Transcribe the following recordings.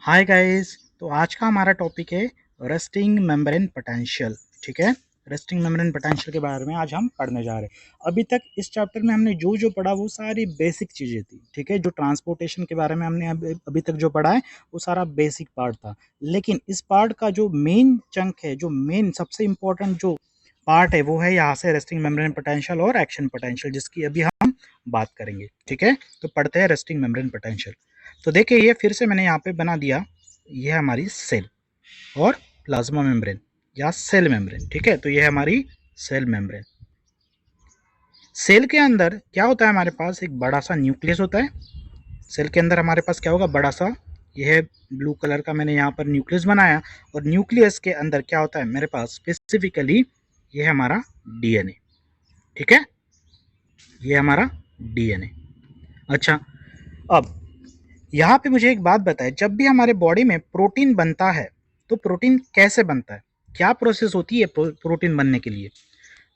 Hi guys. तो आज का हमारा टॉपिक है रेस्टिंग मेम्ब्रेन पोटेंशियल। ठीक है, रेस्टिंग मेम्ब्रेन पोटेंशियल के बारे में आज हम पढ़ने जा रहे हैं। अभी तक इस चैप्टर में हमने जो जो पढ़ा वो सारी बेसिक चीज़ें थी। ठीक है, जो ट्रांसपोर्टेशन के बारे में हमने अभी तक जो पढ़ा है वो सारा बेसिक पार्ट था। लेकिन इस पार्ट का जो मेन चंक है, जो मेन सबसे इम्पोर्टेंट जो पार्ट है, वो है यहाँ से रेस्टिंग मेम्ब्रेन पोटेंशियल और एक्शन पोटेंशियल, जिसकी अभी हम बात करेंगे। ठीक है, तो पढ़ते हैं रेस्टिंग मेम्ब्रेन पोटेंशियल। तो देखिए, ये फिर से मैंने यहाँ पे बना दिया, ये हमारी सेल और प्लाज्मा मेम्ब्रेन या सेल मेम्ब्रेन। ठीक है, तो ये है हमारी सेल मेम्ब्रेन। सेल के अंदर क्या होता है, हमारे पास एक बड़ा सा न्यूक्लियस होता है। सेल के अंदर हमारे पास क्या होगा, बड़ा सा, यह है ब्लू कलर का, मैंने यहाँ पर न्यूक्लियस बनाया। और न्यूक्लियस के अंदर क्या होता है मेरे पास, स्पेसिफिकली ये है हमारा डीएनए। ठीक है, ये हमारा डीएनए। अच्छा, अब यहाँ पे मुझे एक बात बताए, जब भी हमारे बॉडी में प्रोटीन बनता है तो प्रोटीन कैसे बनता है, क्या प्रोसेस होती है प्रोटीन बनने के लिए।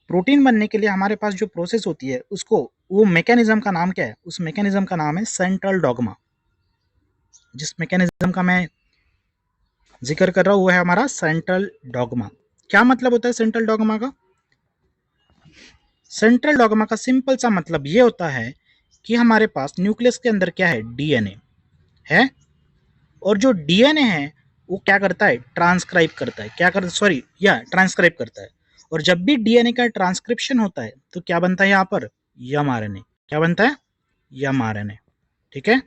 प्रोटीन बनने के लिए हमारे पास जो प्रोसेस होती है, उसको, वो मैकेनिज्म का नाम क्या है, उस मैकेनिज्म का नाम है सेंट्रल डॉगमा। जिस मैकेनिज्म का मैं जिक्र कर रहा हूँ वो है हमारा सेंट्रल डॉगमा। क्या मतलब होता है सेंट्रल डॉगमा का? सेंट्रल डॉगमा का सिंपल सा मतलब ये होता है कि हमारे पास न्यूक्लियस के अंदर क्या है, डीएनए है। और जो डीएनए है वो क्या करता है, ट्रांसक्राइब करता है, क्या करता है, सॉरी, या ट्रांसक्राइब करता है। और जब भी डीएनए का ट्रांसक्रिप्शन होता है तो क्या बनता है यहाँ पर, एमआरएनए। क्या बनता है, एमआरएनए। ठीक है,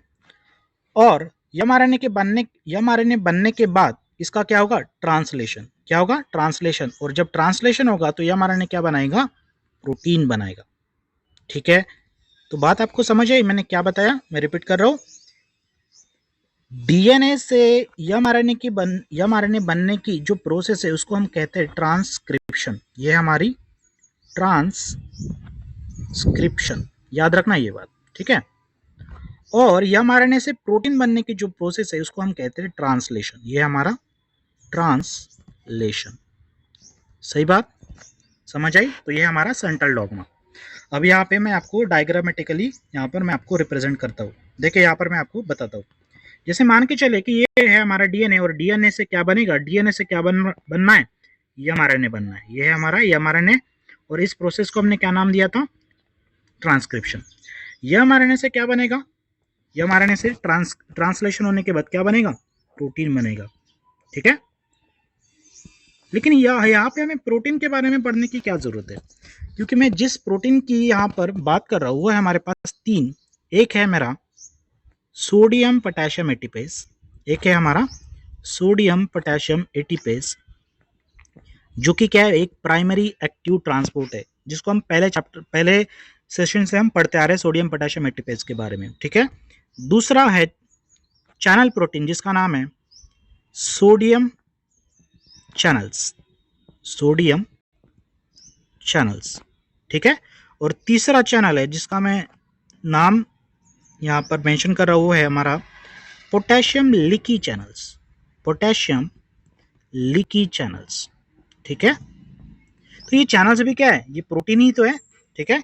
और एमआरएनए बनने के बाद इसका क्या होगा, ट्रांसलेशन। क्या होगा, ट्रांसलेशन। और जब ट्रांसलेशन होगा तो एमआरएनए क्या बनाएगा, प्रोटीन बनाएगा। ठीक है, तो बात आपको समझ आई, मैंने क्या बताया, मैं रिपीट कर रहा हूं। डीएनए से एमआरएनए बनने की जो प्रोसेस है उसको हम कहते हैं ट्रांसक्रिप्शन। ये हमारी ट्रांसक्रिप्शन, याद रखना ये बात। ठीक है, और एमआरएनए से प्रोटीन बनने की जो प्रोसेस है उसको हम कहते हैं ट्रांसलेशन। ये हमारा ट्रांसलेशन। सही बात, समझ आई। तो ये हमारा सेंट्रल डॉगमा। अब यहाँ पे मैं आपको डायग्रामेटिकली यहाँ पर मैं आपको रिप्रेजेंट करता हूँ। देखिए, यहाँ पर मैं आपको बताता हूँ। जैसे मान के चले कि ये है हमारा डीएनए, और डीएनए से क्या बनेगा, डीएनए से क्या बनना है, एमआरएनए बनना है। ये है हमारा एमआरएनए, और इस प्रोसेस को हमने क्या नाम दिया था, ट्रांसक्रिप्शन। एमआरएनए से क्या बनेगा, एमआरएनए से ट्रांसलेशन होने के बाद क्या बनेगा, प्रोटीन बनेगा। ठीक है, लेकिन यहाँ पे हमें प्रोटीन के बारे में पढ़ने की क्या जरूरत है, क्योंकि मैं जिस प्रोटीन की यहाँ पर बात कर रहा हूँ वो है हमारे पास तीन। एक है मेरा सोडियम पोटेशियम एटीपेस, एक है हमारा सोडियम पोटेशियम एटीपेस, जो कि क्या है, एक प्राइमरी एक्टिव ट्रांसपोर्ट है, जिसको हम पहले सेशन से हम पढ़ते आ रहे हैं सोडियम पोटेशियम एटीपेस के बारे में। ठीक है, दूसरा है चैनल प्रोटीन, जिसका नाम है सोडियम चैनल्स, सोडियम चैनल्स। ठीक है, और तीसरा चैनल है जिसका मैं नाम यहाँ पर मेंशन कर रहा हूँ, वो है हमारा potassium leaky channels, potassium leaky channels. ठीक है, तो ये चैनल्स भी क्या है, ये प्रोटीन ही तो है। ठीक है,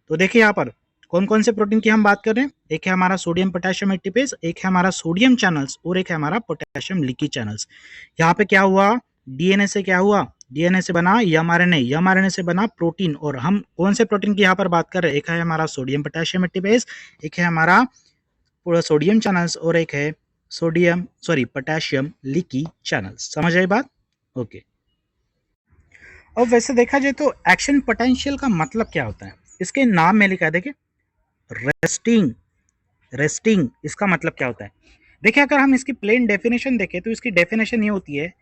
तो देखिए यहाँ पर कौन कौन से प्रोटीन की हम बात कर रहे हैं। एक है हमारा सोडियम पोटेशियम एटीपेस, एक है हमारा सोडियम चैनल्स, और एक है हमारा पोटेशियम लीकी चैनल्स। यहाँ पे क्या हुआ, डीएनए से क्या हुआ, डीएनए से बना एमआरएनए, एमआरएनए से बना प्रोटीन। और हम कौन से प्रोटीन की यहाँ पर बात कर रहे हैं, एक है हमारा सोडियम पोटेशियम एटीपेस, एक है हमारा पूरा सोडियम चैनल्स, और एक है पोटेशियम लीकी चैनल्स। समझ आई बात? ओके। अब वैसे देखा जाए तो एक्शन पोटेंशियल का मतलब क्या होता है, इसके नाम में लिखा है, देखिए, रेस्टिंग। रेस्टिंग इसका मतलब क्या होता है, देखिए, अगर हम इसकी प्लेन डेफिनेशन देखें तो इसकी डेफिनेशन ये होती है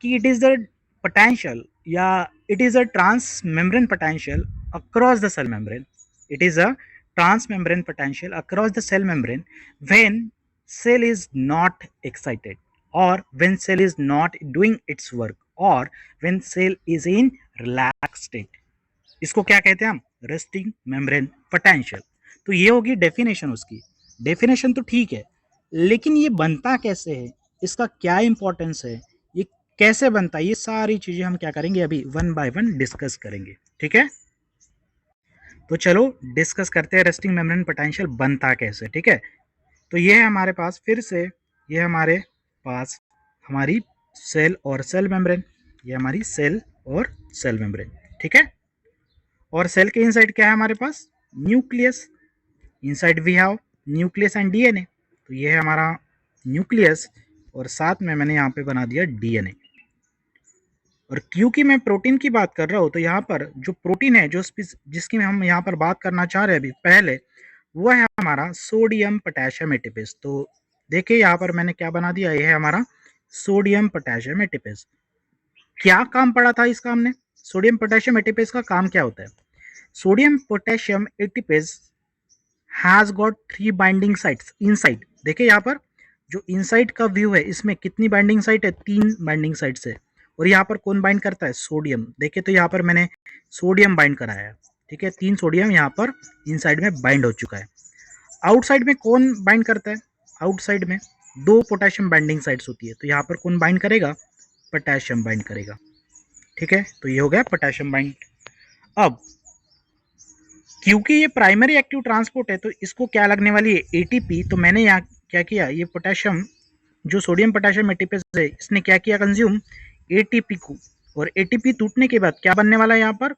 कि इट इज द पोटेंशियल, या it is a trans membrane potential across the cell membrane. It is a trans membrane potential across the cell membrane when cell is not excited, or when cell is not doing its work, or when cell is in relaxed state। इसको क्या कहते हैं हम, resting membrane potential. तो ये होगी definition उसकी। Definition तो ठीक है, लेकिन ये बनता कैसे है, इसका क्या इंपॉर्टेंस है, ये कैसे बनता है, ये सारी चीजें हम क्या करेंगे, अभी वन बाय वन डिस्कस करेंगे। ठीक है, तो चलो डिस्कस करते हैं रेस्टिंग मेम्ब्रेन पोटेंशियल बनता कैसे। ठीक है, तो ये है हमारे पास फिर से, ये हमारे पास हमारी सेल और सेल मेम्ब्रेन, ये हमारी सेल और सेल मेम्ब्रेन, ठीक है। और सेल के इनसाइड क्या है हमारे पास, nucleus. Inside we have nucleus and DNA, तो ये है हमारा न्यूक्लियस और साथ में मैंने यहाँ पे बना दिया डीएनए। और क्योंकि मैं प्रोटीन की बात कर रहा हूँ तो यहाँ पर जो प्रोटीन है, जो जिसकी हम यहाँ पर बात करना चाह रहे हैं अभी पहले, वो है हमारा सोडियम पोटेशियम एटीपेज। तो देखिए यहाँ पर मैंने क्या बना दिया, ये है हमारा सोडियम पोटेशियम एटीपेज। क्या काम पड़ा था इसका हमने, सोडियम पोटेशियम एटीपेज का काम क्या होता है। Sodium potassium ATPase has got 3 binding sites inside. देखिए यहाँ पर जो इनसाइड का व्यू है, इसमें कितनी बाइंडिंग साइट है, 3 बाइंडिंग साइट्स है। और यहाँ पर कौन बाइंड करता है, सोडियम। देखिए तो यहाँ पर मैंने सोडियम बाइंड कराया है, ठीक है, 3 सोडियम यहाँ पर इनसाइड में बाइंड हो चुका है। आउटसाइड में कौन बाइंड करता है, आउटसाइड में 2 पोटेशियम बाइंडिंग साइट्स होती है, तो यहाँ पर कौन बाइंड करेगा, पोटेशियम बाइंड करेगा, ठीक है। तो ये हो गया पोटेशियम बाइंड। अब क्योंकि ये प्राइमरी एक्टिव ट्रांसपोर्ट है तो इसको क्या लगने वाली है, एटीपी। तो मैंने यहाँ क्या किया, ये पोटेशियम जो सोडियम पोटेशियम एटीपेज है, इसने क्या किया, कंज्यूम एटीपी को। और एटीपी टूटने के बाद क्या बनने वाला है यहाँ पर,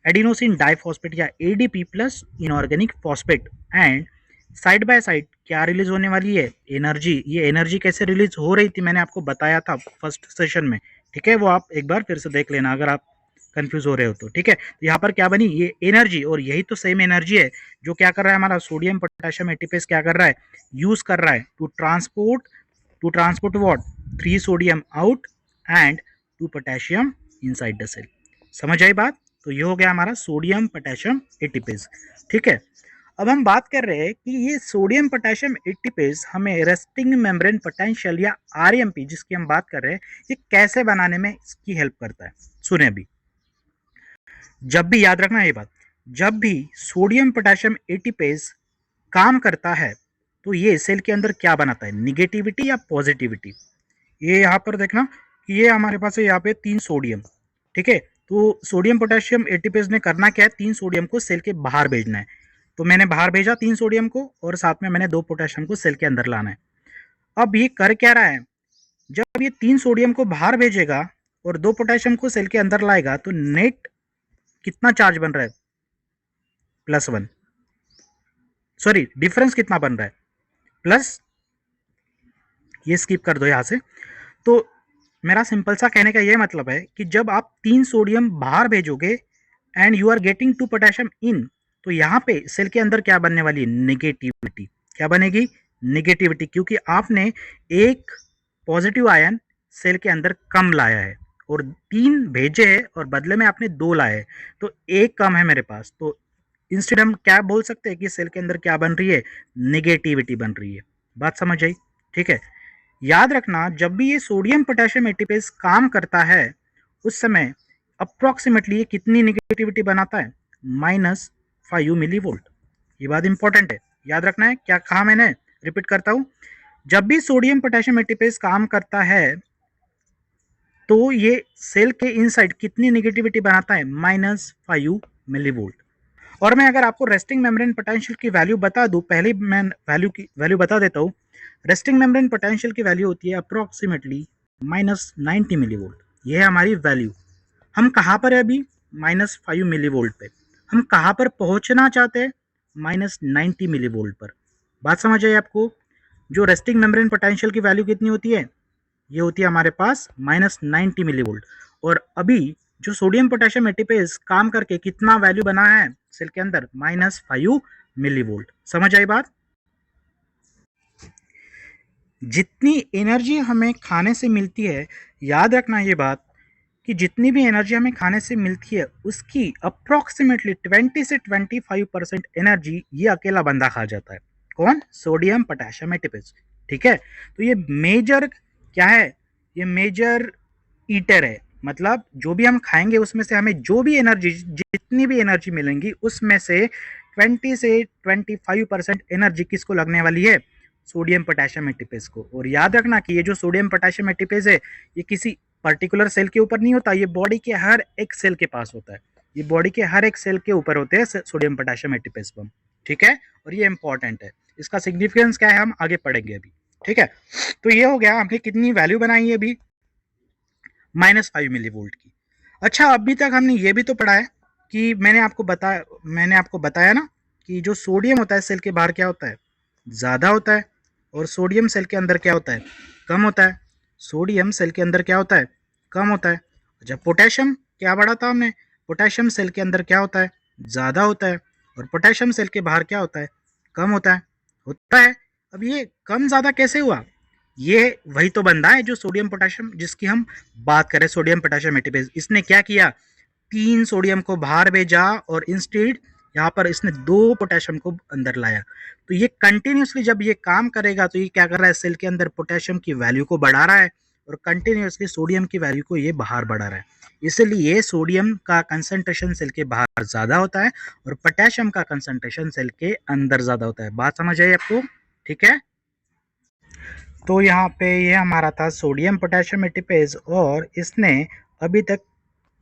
एडिनोसिन डाइफॉस्फेट या ADP plus inorganic phosphate. And side by side क्या रिलीज होने वाली है, एनर्जी। ये एनर्जी कैसे रिलीज हो रही थी मैंने आपको बताया था फर्स्ट सेशन में, ठीक है, वो आप एक बार फिर से देख लेना अगर आप कंफ्यूज हो रहे हो तो, ठीक है। तो यहाँ पर क्या बनी, ये एनर्जी, और यही तो सेम एनर्जी है जो क्या कर रहा है हमारा सोडियम पोटेशियम एटीपेज, क्या कर रहा है, यूज कर रहा है to transport what, 3 sodium out and 2 potassium inside the cell. समझ आई बात। तो ये हो गया हमारा सोडियम पोटेशियम एटीपेज, ठीक है। अब हम बात कर रहे हैं कि ये सोडियम पोटेशियम एटीपेज हमें रेस्टिंग मेम्ब्रेन पोटेंशियल या आरएमपी जिसकी हम बात कर रहे हैं, ये कैसे बनाने में इसकी हेल्प करता है। सुने अभी, जब भी याद रखना ये बात, जब भी सोडियम पोटेशियम एटीपेज काम करता है तो ये सेल के अंदर क्या बनाता है, निगेटिविटी या पॉजिटिविटी। ये यहाँ पर देखना कि ये हमारे पास है यहाँ पे 3 सोडियम, ठीक है। तो सोडियम पोटेशियम एटीपेज ने करना क्या है, 3 सोडियम को सेल के बाहर भेजना है। तो मैंने बाहर भेजा 3 सोडियम को और साथ में मैंने 2 पोटेशियम को सेल के अंदर लाना है। अब ये कर क्या रहा है, जब ये 3 सोडियम को बाहर भेजेगा और 2 पोटेशियम को सेल के अंदर लाएगा तो नेट कितना चार्ज बन रहा है, +1। सॉरी, डिफरेंस कितना बन रहा है, प्लस, ये स्किप कर दो यहां से। तो मेरा सिंपल सा कहने का ये मतलब है कि जब आप 3 सोडियम बाहर भेजोगे and you are getting 2 potassium in, तो यहाँ पे सेल के अंदर क्या बनने वाली है, निगेटिविटी। क्या बनेगी, निगेटिविटी, क्योंकि आपने एक पॉजिटिव आयन सेल के अंदर कम लाया है और 3 भेजे हैं और बदले में आपने 2 लाए हैं, तो एक कम है मेरे पास। तो इंस्टेड हम क्या बोल सकते हैं कि सेल के अंदर क्या बन रही है, निगेटिविटी बन रही है। बात समझ आई, ठीक है। याद रखना, जब भी ये सोडियम पोटेशियम एटीपेज काम करता है उस समय अप्रोक्सीमेटली ये कितनी निगेटिविटी बनाता है, -5 मिली वोल्ट। ये बात इंपॉर्टेंट है, याद रखना है। क्या कहा मैंने, रिपीट करता हूं, जब भी सोडियम पोटेशियम एटीपेज काम करता है तो ये सेल के इनसाइड कितनी निगेटिविटी बनाता है, -5 मिली वोल्ट। और मैं अगर आपको रेस्टिंग मेम्ब्रेन पोटेंशियल की वैल्यू बता दूं, पहले मैं वैल्यू बता देता हूं। रेस्टिंग मेम्ब्रेन पोटेंशियल की वैल्यू होती है अप्रोक्सीमेटली -90 मिली वोल्ट। ये है हमारी वैल्यू। हम कहाँ पर है अभी, -5 मिली वोल्ट पे। हम कहाँ पर पहुंचना चाहते हैं, -90 मिली वोल्ट पर। बात समझ आई आपको। जो रेस्टिंग मेम्ब्रेन पोटेंशियल की वैल्यू कितनी होती है, ये होती है हमारे पास -90 मिली वोल्ट। और अभी जो सोडियम पोटेशियम एटीपेज काम करके कितना वैल्यू बना है सेल के अंदर, -5 मिली वोल्ट। समझ आई बात। जितनी एनर्जी हमें खाने से मिलती है, याद रखना ये बात कि जितनी भी एनर्जी हमें खाने से मिलती है उसकी अप्रोक्सीमेटली 20 से 25% एनर्जी ये अकेला बंदा खा जाता है। कौन, सोडियम पोटेशियम एटीपेज, ठीक है। तो ये मेजर क्या है, ये मेजर ईटर है। मतलब जो भी हम खाएंगे उसमें से हमें जो भी एनर्जी, जितनी भी एनर्जी मिलेंगी उसमें से 20 से 25% एनर्जी किसको लगने वाली है, सोडियम पोटेशियम एटीपेज को। और याद रखना कि ये जो सोडियम पोटेशियम एटीपेज है ये किसी पर्टिकुलर सेल के ऊपर नहीं होता, ये बॉडी के हर एक सेल के पास होता है। ये बॉडी के हर एक सेल के ऊपर होते हैं सोडियम पोटेशियम एटीपेज बम, ठीक है। और ये इंपॉर्टेंट है, इसका सिग्निफिकेंस क्या है हम आगे पढ़ेंगे अभी, ठीक है, तो ये हो गया, हमने कितनी वैल्यू बनाई है अभी, -5 मिली वोल्ट की। अच्छा, अभी तक हमने ये भी तो पढ़ा है कि मैंने आपको बताया ना कि जो सोडियम होता है सेल के बाहर क्या होता है, ज़्यादा होता है, और सोडियम सेल के अंदर क्या होता है, कम होता है। सोडियम सेल के अंदर क्या होता है, कम होता है। जब पोटेशियम क्या पढ़ा था हमने, पोटेशियम सेल के अंदर क्या होता है, ज़्यादा होता है, और पोटेशियम सेल के बाहर क्या होता है, कम होता है। अब ये कम ज़्यादा कैसे हुआ, ये वही तो बंदा है जो सोडियम पोटेशियम जिसकी हम बात करें, सोडियम पोटेशियम एटीपेज। इसने क्या किया, 3 सोडियम को बाहर भेजा और इंस्टेड यहाँ पर इसने 2 पोटेशियम को अंदर लाया। तो ये कंटिन्यूसली जब ये काम करेगा तो ये क्या कर रहा है, सेल के अंदर पोटेशियम की वैल्यू को बढ़ा रहा है और कंटिन्यूसली सोडियम की वैल्यू को ये बाहर बढ़ा रहा है। इसलिए सोडियम का कंसंट्रेशन सेल के बाहर ज्यादा होता है और पोटेशियम का कंसंट्रेशन सेल के अंदर ज्यादा होता है। बात समझ आई आपको? ठीक है, तो यहाँ पे ये हमारा था सोडियम पोटेशियम एटीपेज, और इसने अभी तक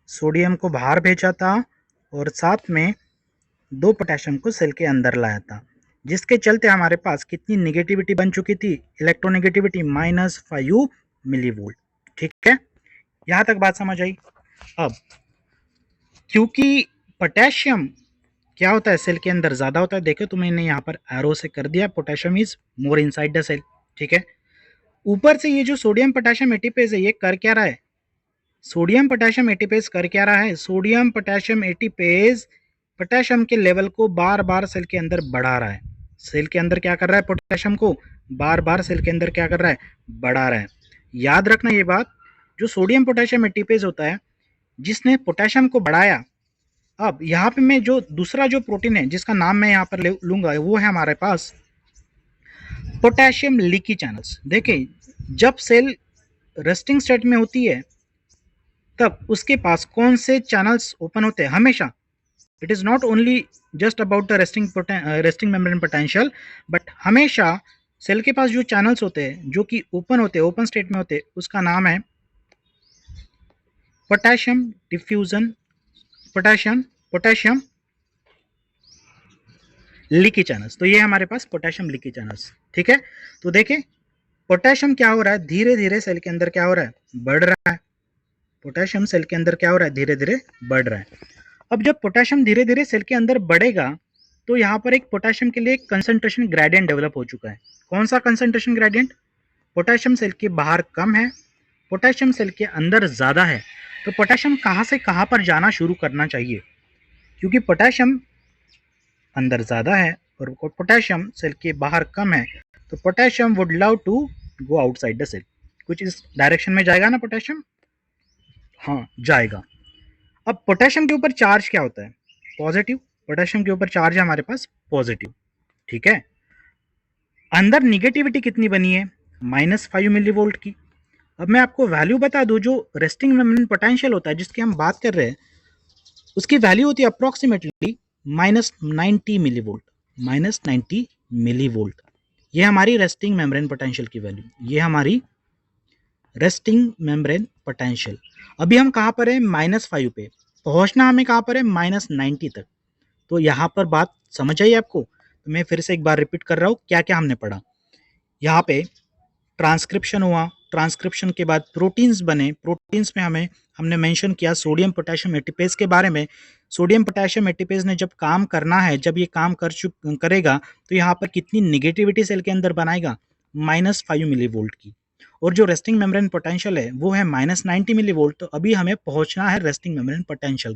सोडियम को बाहर भेजा था और साथ में 2 पोटेशियम को सेल के अंदर लाया था, जिसके चलते हमारे पास कितनी निगेटिविटी बन चुकी थी, इलेक्ट्रोनेगेटिविटी -5 मिली वोल्ट। ठीक है, यहाँ तक बात समझ आई। अब क्योंकि पोटेशियम क्या होता है, सेल के अंदर ज़्यादा होता है, देखो तो मैंने यहाँ पर एरो से कर दिया, potassium is more inside the cell. ठीक है, ऊपर से ये जो सोडियम पोटेशियम एटीपेज है ये कर क्या रहा है, सोडियम पोटेशियम एटीपेज कर क्या रहा है, सोडियम पोटेशियम एटीपेज पोटेशियम के लेवल को बार बार सेल के अंदर बढ़ा रहा है। सेल के अंदर क्या कर रहा है, पोटेशियम को बार बार सेल के अंदर क्या कर रहा है, बढ़ा रहा है। याद रखना ये बात, जो सोडियम पोटेशियम एटीपेज होता है जिसने पोटेशियम को बढ़ाया। अब यहाँ पे मैं जो दूसरा जो प्रोटीन है जिसका नाम मैं यहाँ पर लूंगा वो है हमारे पास पोटेशियम लीकी चैनल्स। देखिए, जब सेल रेस्टिंग स्टेट में होती है तब उसके पास कौन से चैनल्स ओपन होते हैं हमेशा, it is not only just about the resting membrane potential, but हमेशा सेल के पास जो चैनल्स होते हैं जो कि ओपन होते हैं, ओपन स्टेट में होते हैं, उसका नाम है potassium diffusion, potassium leaky channels. तो ये हमारे पास पोटेशियम लीकी चैनल्स। ठीक है, तो देखिए पोटेशियम क्या हो रहा है, धीरे धीरे सेल के अंदर क्या हो रहा है, बढ़ रहा है। पोटेशियम सेल के अंदर क्या हो रहा है, धीरे धीरे बढ़ रहा है। अब जब पोटेशियम धीरे धीरे सेल के अंदर बढ़ेगा तो यहाँ पर एक पोटेशियम के लिए एक कंसंट्रेशन ग्रेडियंट डेवलप हो चुका है। कौन सा कंसंट्रेशन ग्रेडियंट, पोटेशियम सेल के बाहर कम है, पोटेशियम सेल के अंदर ज़्यादा है। तो पोटेशियम कहाँ से कहाँ पर जाना शुरू करना चाहिए, क्योंकि पोटेशियम अंदर ज़्यादा है और पोटेशियम सेल के बाहर कम है, तो potassium would love to go outside the cell. कुछ इस डायरेक्शन में जाएगा ना पोटेशियम, हाँ जाएगा। अब पोटेशियम के ऊपर चार्ज क्या होता है, पॉजिटिव। पोटेशियम के ऊपर चार्ज है हमारे पास पॉजिटिव। ठीक है, अंदर निगेटिविटी कितनी बनी है, -5 मिली वोल्ट की। अब मैं आपको वैल्यू बता दूं, जो रेस्टिंग मेम्ब्रेन पोटेंशियल होता है जिसकी हम बात कर रहे हैं उसकी वैल्यू होती है approximately -90 millivolt, -90 millivolt. ये हमारी रेस्टिंग मेम्ब्रेन पोटेंशियल की वैल्यू, ये हमारी रेस्टिंग मेम्ब्रेन पोटेंशियल। अभी हम कहाँ पर है, -5 पे, पहुंचना हमें कहाँ पर है, -90 तक। तो यहाँ पर बात समझ आई आपको? तो मैं फिर से एक बार रिपीट कर रहा हूँ क्या क्या हमने पढ़ा। यहाँ पे ट्रांसक्रिप्शन हुआ, ट्रांसक्रिप्शन के बाद प्रोटीन्स बने, प्रोटीन्स में हमने मेंशन किया सोडियम पोटेशियम एटीपेज के बारे में। सोडियम पोटेशियम एटीपेज ने जब काम करना है, जब ये काम करेगा तो यहाँ पर कितनी निगेटिविटी सेल के अंदर बनाएगा, -5 मिली वोल्ट की। और जो रेस्टिंग मेम्ब्रेन पोटेंशियल है वो है -90 मिली वोल्ट। तो अभी हमें पहुंचना है रेस्टिंग मेम्ब्रेन पोटेंशियल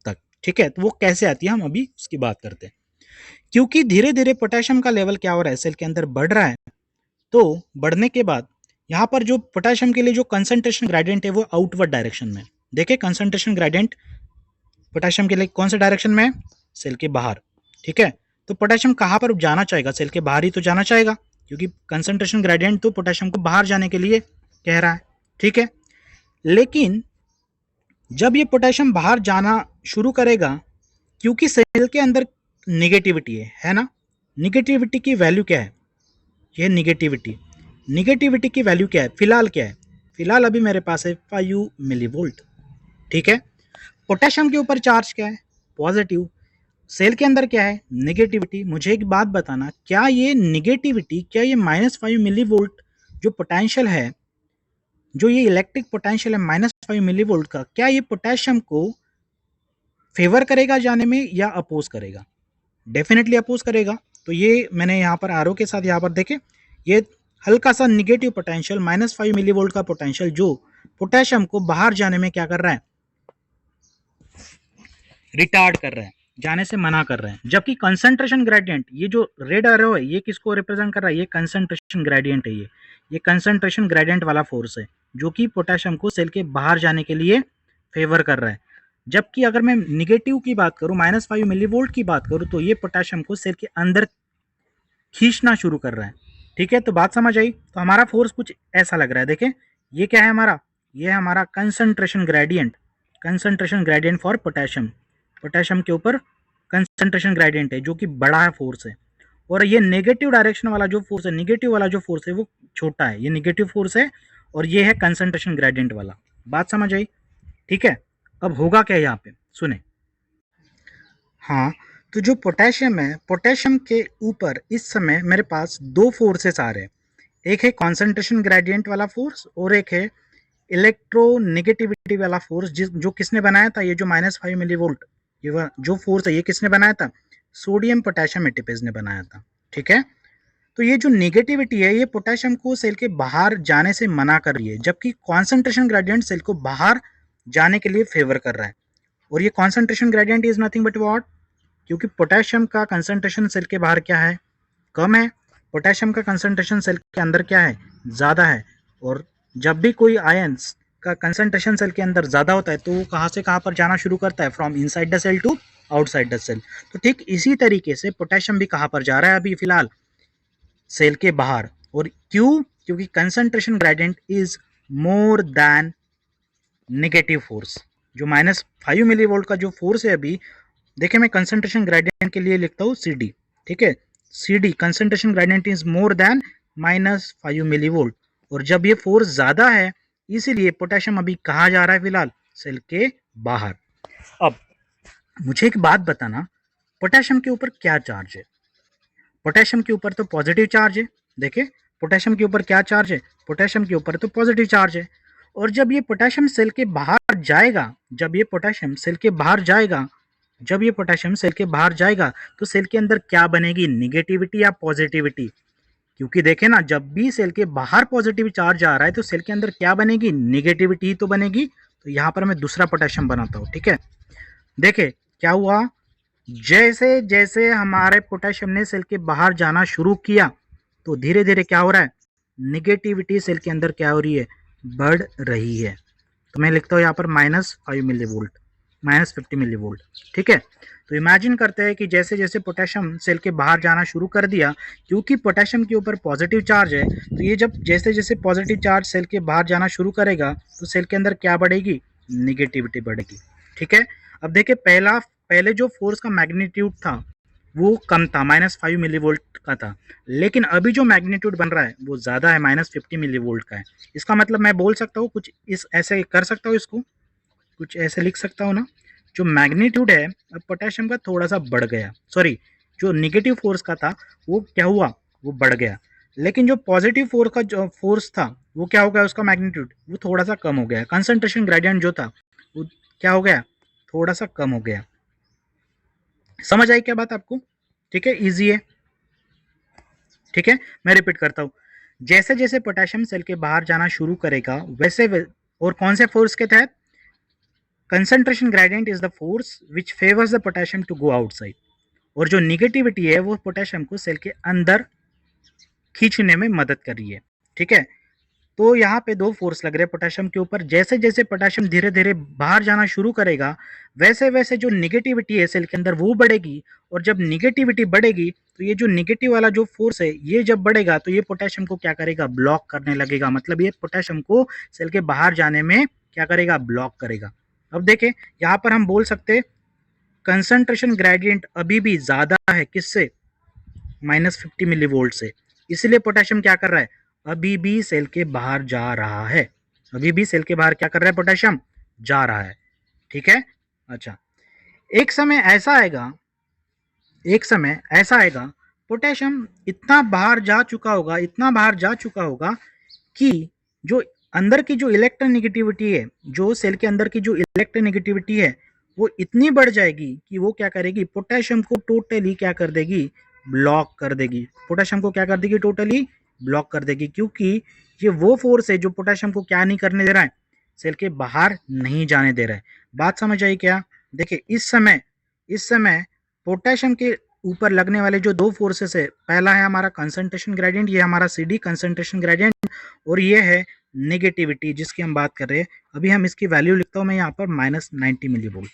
तक। ठीक है, तो वो कैसे आती है हम अभी उसकी बात करते हैं। क्योंकि धीरे धीरे पोटेशियम का लेवल क्या हो रहा है, सेल के अंदर बढ़ रहा है, तो बढ़ने के बाद यहाँ पर जो पोटेशियम के लिए जो कंसंट्रेशन ग्रेडियंट है वो आउटवर्ड डायरेक्शन में। देखिए कंसंट्रेशन ग्रेडियंट पोटेशियम के लिए कौन से डायरेक्शन में है, सेल के बाहर। ठीक है, तो पोटेशियम कहाँ पर जाना चाहेगा, सेल के बाहर ही तो जाना चाहेगा, क्योंकि कंसंट्रेशन ग्रेडियंट तो पोटेशियम को बाहर जाने के लिए कह रहा है। ठीक है, लेकिन जब ये पोटेशियम बाहर जाना शुरू करेगा, क्योंकि सेल के अंदर निगेटिविटी है ना, निगेटिविटी की वैल्यू क्या है, ये निगेटिविटी की वैल्यू क्या है, फिलहाल क्या है, फिलहाल अभी मेरे पास है 5 मिली वोल्ट। ठीक है, पोटेशियम के ऊपर चार्ज क्या है, पॉजिटिव। सेल के अंदर क्या है, निगेटिविटी। मुझे एक बात बताना, क्या ये निगेटिविटी, क्या ये -5 मिलीवोल्ट जो पोटेंशियल है, जो ये इलेक्ट्रिक पोटेंशियल है -5 मिलीवोल्ट का, क्या ये पोटेशियम को फेवर करेगा जाने में या अपोज करेगा? डेफिनेटली अपोज करेगा। तो ये मैंने यहाँ पर आरो के साथ यहाँ पर देखे, ये हल्का सा निगेटिव पोटेंशियल -5 मिलीवोल्ट का पोटेंशियल जो पोटेशियम को बाहर जाने में क्या कर रहा है, रिटार्ड कर रहा है, जाने से मना कर रहे हैं। जबकि कंसंट्रेशन ग्रेडियंट, ये जो रेड एरो है, ये किसको रिप्रेजेंट कर रहा है, ये कंसंट्रेशन ग्रेडियंट है। ये कंसंट्रेशन ग्रेडियंट वाला फोर्स है जो कि पोटेशियम को सेल के बाहर जाने के लिए फेवर कर रहा है। जबकि अगर मैं निगेटिव की बात करूं, -5 मिलीवोल्ट की बात करूं, तो ये पोटेशियम को सेल के अंदर खींचना शुरू कर रहा है। ठीक है, तो बात समझ आई। तो हमारा फोर्स कुछ ऐसा लग रहा है, देखें ये क्या है हमारा, ये है हमारा concentration gradient, concentration gradient for potassium. Potassium के ऊपर कंसंट्रेशन ग्रेडियंट है जो कि बड़ा है फोर्स है, और ये नेगेटिव डायरेक्शन वाला जो फोर्स है, निगेटिव वाला जो फोर्स है वो छोटा है, ये निगेटिव फोर्स है, और ये है कंसंट्रेशन ग्रेडियंट वाला। बात समझ आई? ठीक है, अब होगा क्या यहाँ पे, सुने। हाँ, तो जो पोटेशियम है, पोटेशियम के ऊपर इस समय मेरे पास दो फोर्सेस आ रहे हैं। एक है कॉन्सेंट्रेशन ग्रेडियंट वाला फोर्स, और एक है इलेक्ट्रोनेगेटिविटी वाला फोर्स, जो किसने बनाया था, ये जो -5 मिलीवोल्ट ये जो फोर्स है, ये किसने बनाया था, सोडियम पोटेशियम एटीपेज ने बनाया था। ठीक है, तो ये जो नेगेटिविटी है, ये पोटेशियम को सेल के बाहर जाने से मना कर रही है, जबकि कॉन्सेंट्रेशन ग्रेडियंट सेल को बाहर जाने के लिए फेवर कर रहा है। और ये concentration gradient is nothing but what, क्योंकि पोटेशियम का कंसंट्रेशन सेल के बाहर क्या है, कम है। पोटेशियम का कंसंट्रेशन सेल के अंदर क्या है, ज़्यादा है। और जब भी कोई आयंस का कंसंट्रेशन सेल के अंदर ज़्यादा होता है तो वो कहाँ से कहाँ पर जाना शुरू करता है, from inside the cell to outside the cell. तो ठीक इसी तरीके से पोटेशियम भी कहाँ पर जा रहा है अभी फिलहाल, सेल के बाहर। और क्यों, क्योंकि concentration gradient is more than negative force. जो -5 मिलीवोल्ट का जो फोर्स है अभी, देखिए मैं कंसंट्रेशन ग्रेडियंट के लिए लिखता हूँ CD। ठीक है, CD concentration gradient is more than -5 millivolt, और जब ये फोर्स ज्यादा है इसीलिए पोटेशियम अभी कहाँ जा रहा है फिलहाल, सेल के बाहर। अब मुझे एक बात बताना, पोटेशियम के ऊपर क्या चार्ज है? पोटेशियम के ऊपर तो पॉजिटिव चार्ज है। देखिए पोटेशियम के ऊपर क्या चार्ज है, पोटेशियम के ऊपर तो पॉजिटिव चार्ज है। और जब ये पोटेशियम सेल के बाहर जाएगा, जब ये पोटेशियम सेल के बाहर जाएगा, जब ये पोटेशियम सेल के बाहर जाएगा तो सेल के अंदर क्या बनेगी, निगेटिविटी या पॉजिटिविटी? क्योंकि देखे ना, जब भी सेल के बाहर पॉजिटिव चार्ज आ रहा है तो सेल के अंदर क्या बनेगी, निगेटिविटी ही तो बनेगी। तो यहाँ पर मैं दूसरा पोटेशियम बनाता हूँ। ठीक है, देखे क्या हुआ, जैसे जैसे हमारे पोटेशियम ने सेल के बाहर जाना शुरू किया तो धीरे धीरे क्या हो रहा है, निगेटिविटी सेल के अंदर क्या हो रही है, बढ़ रही है। तो मैं लिखता हूँ यहाँ पर -5 मिलीवोल्ट, -50 मिलीवोल्ट। ठीक है, तो इमेजिन करते हैं कि जैसे जैसे पोटेशियम सेल के बाहर जाना शुरू कर दिया, क्योंकि पोटेशियम के ऊपर पॉजिटिव चार्ज है, तो ये जब जैसे जैसे पॉजिटिव चार्ज सेल के बाहर जाना शुरू करेगा तो सेल के अंदर क्या बढ़ेगी, निगेटिविटी बढ़ेगी। ठीक है, अब देखिए पहले जो फोर्स का मैग्नीट्यूड था वो कम था, -5 मिलीवोल्ट का था, लेकिन अभी जो मैग्नीट्यूड बन रहा है वो ज़्यादा है, -50 मिलीवोल्ट का है। इसका मतलब मैं बोल सकता हूँ कुछ इस ऐसे कर सकता हूँ, इसको कुछ ऐसे लिख सकता हूँ ना, जो मैग्नीट्यूड है अब पोटेशियम का थोड़ा सा बढ़ गया, सॉरी जो निगेटिव फोर्स का था वो क्या हुआ, वो बढ़ गया। लेकिन जो पॉजिटिव फोर्स का जो फोर्स था वो क्या हो गया, उसका मैग्नीट्यूड वो थोड़ा सा कम हो गया। कंसंट्रेशन ग्रेडियंट जो था वो क्या हो गया, थोड़ा सा कम हो गया। समझ आई क्या बात आपको? ठीक है, इजी है। ठीक है, मैं रिपीट करता हूँ, जैसे जैसे पोटेशियम सेल के बाहर जाना शुरू करेगा और कौन से फोर्स के तहत, concentration gradient is the force which favours the potassium to go outside, और जो निगेटिविटी है वो पोटेशियम को सेल के अंदर खींचने में मदद कर रही है। ठीक है, तो यहाँ पे दो फोर्स लग रहे हैं पोटेशियम के ऊपर। जैसे जैसे पोटेशियम धीरे धीरे बाहर जाना शुरू करेगा वैसे वैसे जो निगेटिविटी है सेल के अंदर वो बढ़ेगी, और जब निगेटिविटी बढ़ेगी तो ये जो निगेटिव वाला जो फोर्स है ये जब बढ़ेगा तो ये पोटेशियम को क्या करेगा, ब्लॉक करने लगेगा। मतलब ये पोटेशियम को सेल के बाहर जाने में क्या करेगा, ब्लॉक करेगा। अब देखें यहाँ पर हम बोल सकते कंसंट्रेशन ग्रेडियंट अभी भी ज्यादा है किससे, -50 मिलीवोल्ट से, इसलिए पोटेशियम क्या कर रहा है, अभी भी सेल के बाहर जा रहा है। अभी भी सेल के बाहर क्या कर रहा है, पोटेशियम जा रहा है। ठीक है, अच्छा एक समय ऐसा आएगा एक समय ऐसा आएगा, पोटेशियम इतना बाहर जा चुका होगा, इतना बाहर जा चुका होगा कि जो अंदर की जो इलेक्ट्रोनेगेटिविटी है, जो सेल के अंदर की जो इलेक्ट्रोनेगेटिविटी है, वो इतनी बढ़ जाएगी कि वो क्या करेगी, पोटेशियम को टोटली क्या कर देगी, ब्लॉक कर देगी। पोटेशियम को क्या कर देगी, टोटली ब्लॉक कर देगी, क्योंकि ये वो फोर्स है जो पोटेशियम को क्या नहीं करने दे रहा है, सेल के बाहर नहीं जाने दे रहा है। बात समझ आई क्या? देखिए इस समय पोटेशियम के ऊपर लगने वाले जो दो फोर्सेस है, पहला है हमारा कंसंट्रेशन ग्रेडियंट, ये हमारा सी डी कंसंट्रेशन ग्रेडियंट, और ये है नेगेटिविटी जिसकी हम बात कर रहे हैं। अभी हम इसकी वैल्यू लिखता हूं मैं यहाँ पर -90 मिली वोल्ट।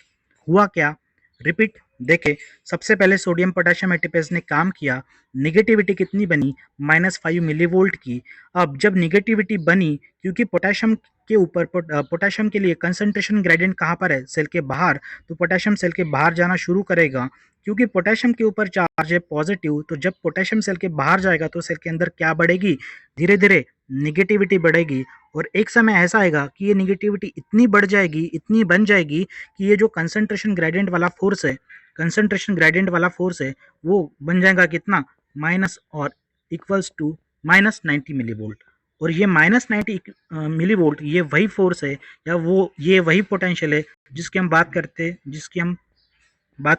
हुआ क्या, रिपीट, देखे सबसे पहले सोडियम पोटेशियम एटीपेज ने काम किया, निगेटिविटी कितनी बनी, -5 मिली वोल्ट की। अब जब निगेटिविटी बनी, क्योंकि पोटेशियम के ऊपर पोटेशियम के लिए कंसंट्रेशन ग्रेडियंट कहाँ पर है, सेल के बाहर, तो पोटेशियम सेल के बाहर जाना शुरू करेगा। क्योंकि पोटेशियम के ऊपर चार्ज है पॉजिटिव, तो जब पोटेशियम सेल के बाहर जाएगा तो सेल के अंदर क्या बढ़ेगी, धीरे धीरे निगेटिविटी बढ़ेगी। और एक समय ऐसा आएगा कि ये निगेटिविटी इतनी बढ़ जाएगी, इतनी बन जाएगी कि ये जो कंसंट्रेशन ग्रेडियंट वाला फोर्स है, कंसंट्रेशन ग्रेडियंट वाला फोर्स है, वो बन जाएगा कितना, माइनस और इक्वल्स टू -90 मिली वोल्ट। और ये -90 मिली वोल्ट, ये वही फोर्स है, या वो ये वही पोटेंशियल है जिसकी हम बात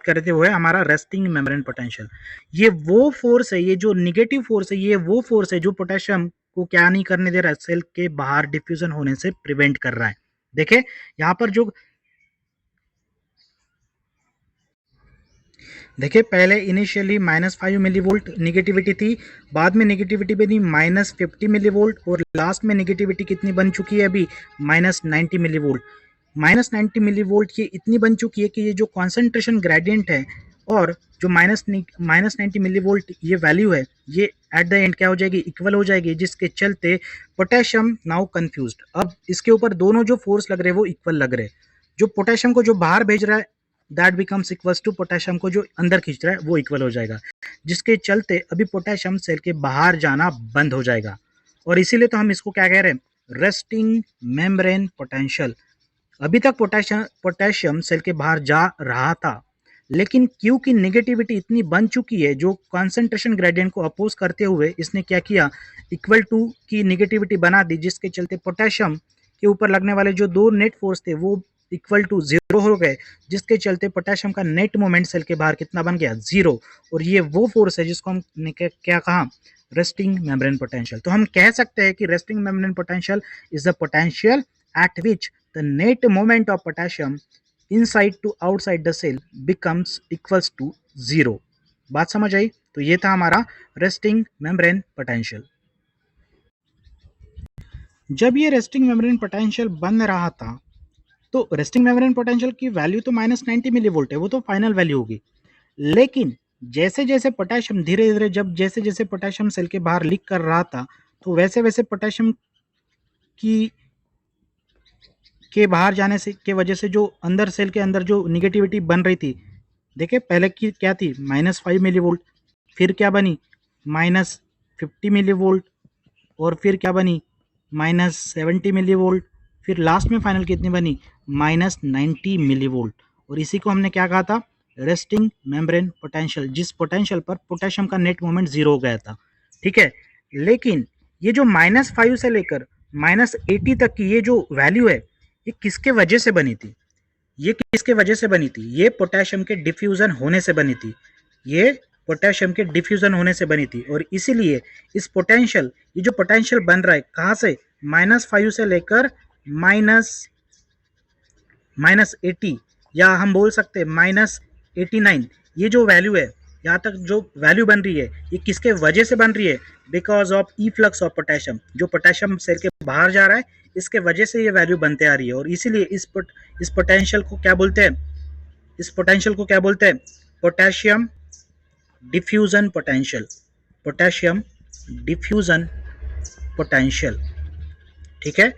कर रहे थे, वो है हमारा रेस्टिंग मेम्ब्रेन पोटेंशियल। ये वो फोर्स है, ये जो निगेटिव फोर्स है, ये वो फोर्स है जो पोटेशियम को क्या नहीं करने दे रहा है, सेल के बाहर डिफ्यूजन होने से प्रिवेंट कर रहा है। देखे यहाँ पर जो, देखिए पहले इनिशियली -5 मिली वोल्ट निगेटिविटी थी, बाद में निगेटिविटी बनी -50 मिली वोल्ट, और लास्ट में निगेटिविटी कितनी बन चुकी है अभी, -90 मिली वोल्ट। -90 मिली वोल्ट ये इतनी बन चुकी है कि ये जो कॉन्सेंट्रेशन ग्रेडियंट है, और जो -90 मिली वोल्ट ये वैल्यू है, ये एट द एंड क्या हो जाएगी, इक्वल हो जाएगी, जिसके चलते पोटेशियम नाउ कंफ्यूज्ड। अब इसके ऊपर दोनों जो फोर्स लग रहे हैं वो इक्वल लग रहे हैं। जो पोटेशियम को जो बाहर भेज रहा है, that becomes equals to potassium को जो अंदर खींच रहा है वो इक्वल हो जाएगा, जिसके चलते अभी पोटेशियम सेल के बाहर जाना बंद हो जाएगा। और इसीलिए तो हम इसको क्या कह रहे हैं, रेस्टिंग मेम्ब्रेन पोटेंशियल। अभी तक पोटेशियम सेल के बाहर जा रहा था, लेकिन क्योंकि नेगेटिविटी इतनी बन चुकी है, जो कॉन्सेंट्रेशन ग्रेडियंट को अपोज करते हुए इसने क्या किया, इक्वल टू की नेगेटिविटी बना दी, जिसके चलते पोटेशियम के ऊपर लगने वाले जो दो नेट फोर्स थे वो इक्वल टू 0 हो गए, जिसके चलते पोटेशियम का नेट मोमेंट सेल के बाहर कितना बन गया, 0। और ये वो फोर्स है जिसको हमने क्या कहा, रेस्टिंग मेम्ब्रेन पोटेंशियल। तो हम कह सकते हैं कि resting membrane potential is the potential at which the net moment of potassium inside to outside the cell becomes equals to 0। बात समझ आई? तो ये था हमारा रेस्टिंग मेम्ब्रेन पोटेंशियल। जब ये रेस्टिंग मेम्ब्रेन पोटेंशियल बन रहा था, तो रेस्टिंग मेम्ब्रेन पोटेंशियल की वैल्यू तो -90 मिली वोल्ट है, वो तो फाइनल वैल्यू होगी। लेकिन जैसे जैसे पोटेशियम धीरे धीरे, जब जैसे जैसे पोटेशियम सेल के बाहर लीक कर रहा था, तो वैसे वैसे पोटेशियम की के बाहर जाने से के वजह से जो अंदर सेल के अंदर जो निगेटिविटी बन रही थी, देखिए पहले की क्या थी, -5 मिली वोल्ट, फिर क्या बनी, -50 मिली वोल्ट, और फिर क्या बनी, -70 मिली वोल्ट, फिर लास्ट में फाइनल कितनी बनी, -90 मिली वोल्ट। और इसी को हमने क्या कहा था, रेस्टिंग मेम्ब्रेन पोटेंशियल, जिस पोटेंशियल पर पोटेशियम का नेट मोमेंट 0 हो गया था। ठीक है, लेकिन ये जो -5 से लेकर -80 तक की ये जो वैल्यू है, ये किसके वजह से बनी थी, ये किसके वजह से बनी थी, ये पोटेशियम के डिफ्यूजन होने से बनी थी, ये पोटेशियम के डिफ्यूजन होने से बनी थी। और इसीलिए इस पोटेंशियल, ये जो पोटेंशियल बन रहा है कहाँ से, -5 से लेकर -80, या हम बोल सकते हैं -89, ये जो वैल्यू है, यहाँ तक जो वैल्यू बन रही है, ये किसके वजह से बन रही है, because of efflux of potassium. जो पोटेशियम सेल के बाहर जा रहा है, इसके वजह से ये वैल्यू बनते आ रही है। और इसीलिए इस पोटेंशियल को क्या बोलते हैं, इस पोटेंशियल को क्या बोलते हैं, potassium diffusion potential, potassium diffusion potential. ठीक है,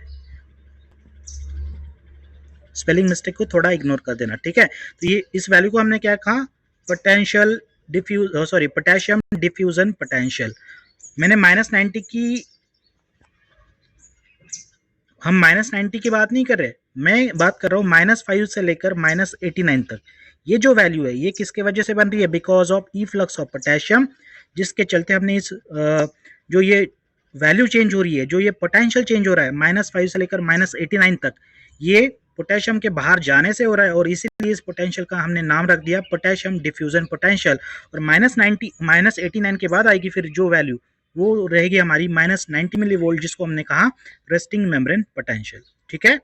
स्पेलिंग मिस्टेक को थोड़ा इग्नोर कर देना। ठीक है, तो ये इस वैल्यू को हमने क्या कहा, पोटेंशियल पोटेशियम डिफ्यूजन पोटेंशियल। मैंने -90 की हम -90 की बात नहीं कर रहे, मैं बात कर रहा हूँ -5 से लेकर -89 तक। ये जो वैल्यू है ये किसके वजह से बन रही है? Because of efflux of potassium, जिसके चलते हमने इस जो ये वैल्यू चेंज हो रही है, जो ये पोटेंशियल चेंज हो रहा है -5 से लेकर -89 तक, ये पोटेशियम के बाहर जाने से हो रहा है, और इसीलिए इस पोटेंशियल का हमने नाम रख दिया पोटेशियम डिफ्यूजन पोटेंशियल। और -90 -89 के बाद आएगी फिर जो वैल्यू, वो रहेगी हमारी -90 मिली वोल्ट, जिसको हमने कहा रेस्टिंग मेम्ब्रेन पोटेंशियल। ठीक है।